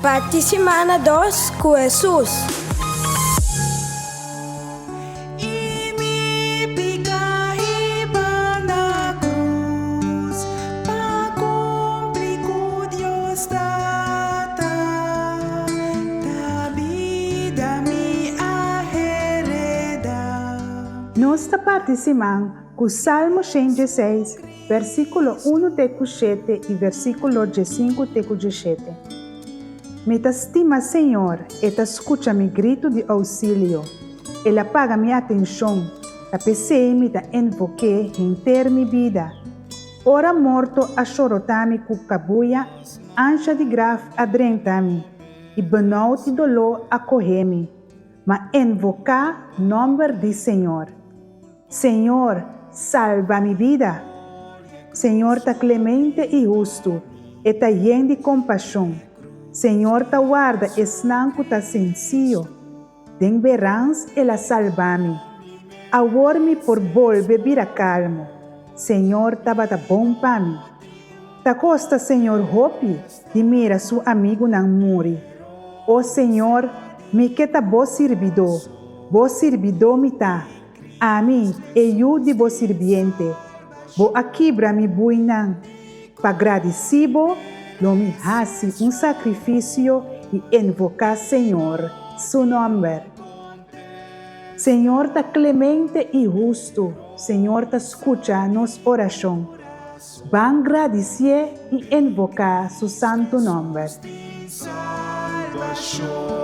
Parte semana 2 com Jesus. E me picahiba na cruz, pa cumprir com Deus data, da vida me arreda. Nós está participando com o Salmo 106, versículo 1 até 7 e versículo 5 até 7. Me estima, Senhor, e te escuta meu grito de auxílio. Ele apaga minha atenção, a PC me te invoquei em ter minha vida. Ora morto a chorotami com cabuia, ancha de graf adrentami, e benout dolor a corremi, mas invocar nome de Senhor. Senhor, salva minha vida. Senhor, ta clemente e justo, e ta lleno de compaixão. Senhor, ta guarda esnanco ta sencillo. Den verans ela salva-me. Awor-me por volver vir a calmo. Senhor, ta bata bom para mim. Ta costa, Senhor, hopi, de mira su amigo nang muri. O Senhor, me que ta bo servidor me ta. A mim, e eu de bo sirviente. Bo aquibra mi buinan. Pa agradecido, lo me hace sacrifício e invocar Senhor, su nome. Senhor, ta clemente e justo. Senhor, ta escucha nos oração. Van agradecer e invocar su santo nome. Salvação.